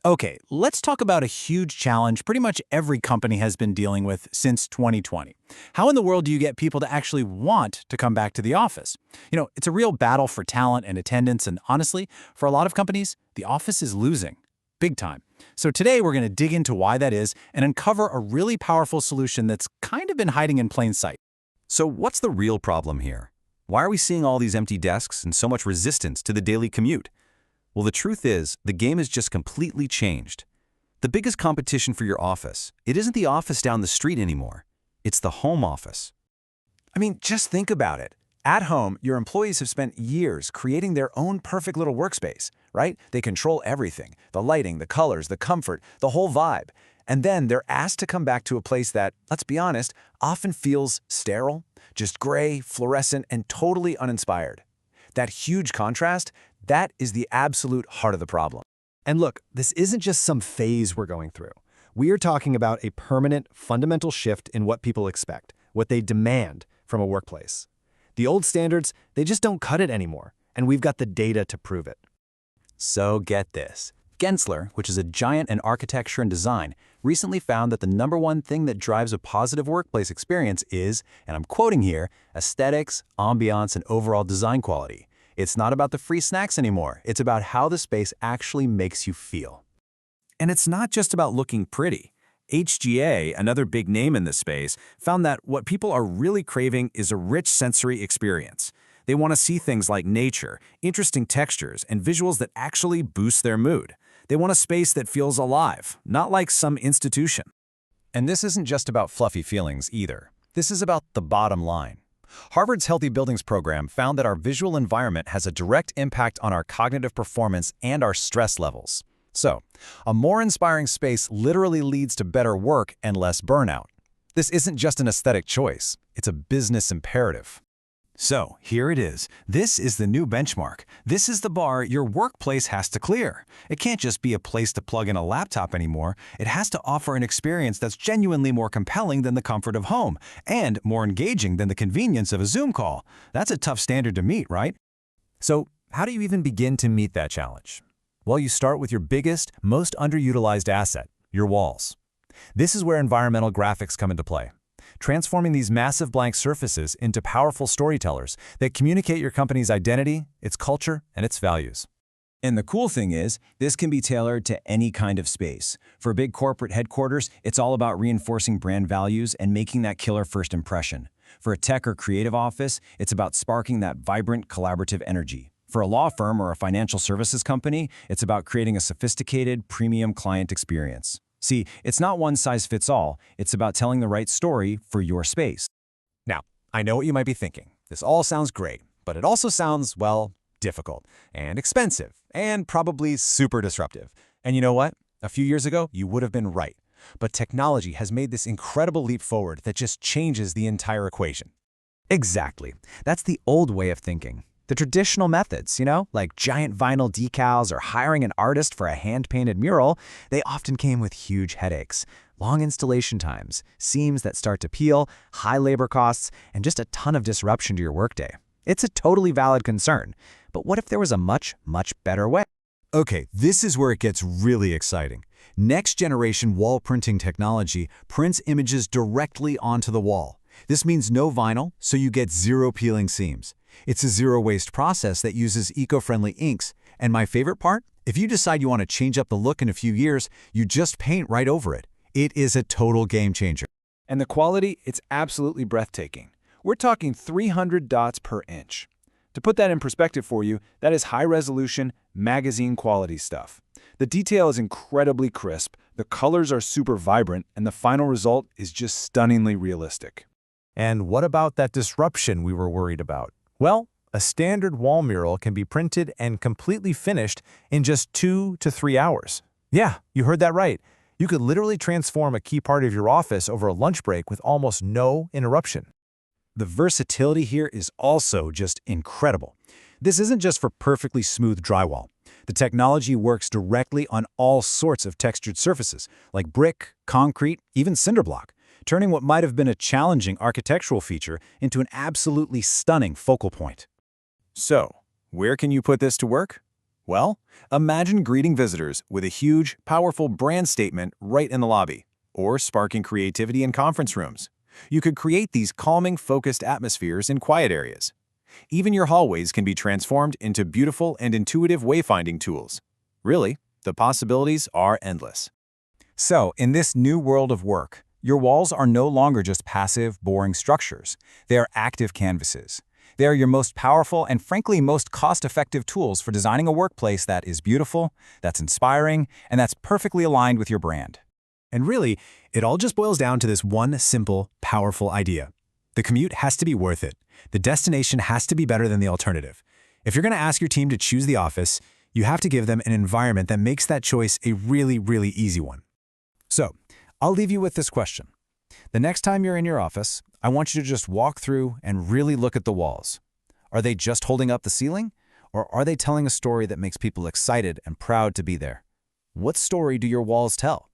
Okay, let's talk about a huge challenge pretty much every company has been dealing with since 2020. How in the world do you get people to actually want to come back to the office? It's a real battle for talent and attendance, and honestly, for a lot of companies, the office is losing. Big time. So today we're going to dig into why that is and uncover a really powerful solution that's kind of been hiding in plain sight. So what's the real problem here? Why are we seeing all these empty desks and so much resistance to the daily commute? Well, the truth is, the game has just completely changed. The biggest competition for your office, it isn't the office down the street anymore. It's the home office. I mean, just think about it. At home, your employees have spent years creating their own perfect little workspace, right? They control everything, the lighting, the colors, the comfort, the whole vibe. And then they're asked to come back to a place that, let's be honest, often feels sterile, just gray, fluorescent, and totally uninspired. That huge contrast, that is the absolute heart of the problem. And look, this isn't just some phase we're going through. We are talking about a permanent, fundamental shift in what people expect, what they demand from a workplace. The old standards, they just don't cut it anymore, and we've got the data to prove it. So get this. Gensler, which is a giant in architecture and design, recently found that the #1 thing that drives a positive workplace experience is, and I'm quoting here, aesthetics, ambiance, and overall design quality. It's not about the free snacks anymore. It's about how the space actually makes you feel. And it's not just about looking pretty. HGA, another big name in this space, found that what people are really craving is a rich sensory experience. They want to see things like nature, interesting textures, and visuals that actually boost their mood. They want a space that feels alive, not like some institution. And this isn't just about fluffy feelings either. This is about the bottom line. Harvard's Healthy Buildings program found that our visual environment has a direct impact on our cognitive performance and our stress levels. So, a more inspiring space literally leads to better work and less burnout. This isn't just an aesthetic choice, it's a business imperative. So, here it is. This is the new benchmark. This is the bar your workplace has to clear. It can't just be a place to plug in a laptop anymore. It has to offer an experience that's genuinely more compelling than the comfort of home, and more engaging than the convenience of a Zoom call. That's a tough standard to meet, right? So, how do you even begin to meet that challenge? Well, you start with your biggest, most underutilized asset, your walls. This is where environmental graphics come into play, transforming these massive blank surfaces into powerful storytellers that communicate your company's identity, its culture, and its values. And the cool thing is, this can be tailored to any kind of space. For big corporate headquarters, it's all about reinforcing brand values and making that killer first impression. For a tech or creative office, it's about sparking that vibrant, collaborative energy. For a law firm or a financial services company, it's about creating a sophisticated, premium client experience. See, it's not one size fits all. It's about telling the right story for your space. Now, I know what you might be thinking. This all sounds great, but it also sounds, well, difficult and expensive and probably super disruptive. And you know what? A few years ago, you would have been right. But technology has made this incredible leap forward that just changes the entire equation. Exactly. That's the old way of thinking. The traditional methods, like giant vinyl decals or hiring an artist for a hand-painted mural, they often came with huge headaches, long installation times, seams that start to peel, high labor costs, and just a ton of disruption to your workday. It's a totally valid concern. But what if there was a much, much better way? Okay, this is where it gets really exciting. Next-generation wall printing technology prints images directly onto the wall. This means no vinyl, so you get zero peeling seams. It's a zero-waste process that uses eco-friendly inks. And my favorite part? If you decide you want to change up the look in a few years, you just paint right over it. It is a total game changer. And the quality, it's absolutely breathtaking. We're talking 300 dots per inch. To put that in perspective for you, that is high-resolution, magazine-quality stuff. The detail is incredibly crisp, the colors are super vibrant, and the final result is just stunningly realistic. And what about that disruption we were worried about? Well, a standard wall mural can be printed and completely finished in just 2 to 3 hours. Yeah, you heard that right. You could literally transform a key part of your office over a lunch break with almost no interruption. The versatility here is also just incredible. This isn't just for perfectly smooth drywall. The technology works directly on all sorts of textured surfaces, like brick, concrete, even cinder block, turning what might have been a challenging architectural feature into an absolutely stunning focal point. So, where can you put this to work? Well, imagine greeting visitors with a huge, powerful brand statement right in the lobby, or sparking creativity in conference rooms. You could create these calming, focused atmospheres in quiet areas. Even your hallways can be transformed into beautiful and intuitive wayfinding tools. Really, the possibilities are endless. So, in this new world of work, your walls are no longer just passive, boring structures. They are active canvases. They are your most powerful and frankly most cost-effective tools for designing a workplace that is beautiful, that's inspiring, and that's perfectly aligned with your brand. And really, it all just boils down to this one simple, powerful idea. The commute has to be worth it. The destination has to be better than the alternative. If you're going to ask your team to choose the office, you have to give them an environment that makes that choice a really, really easy one. So, I'll leave you with this question. The next time you're in your office, I want you to just walk through and really look at the walls. Are they just holding up the ceiling? Or are they telling a story that makes people excited and proud to be there? What story do your walls tell?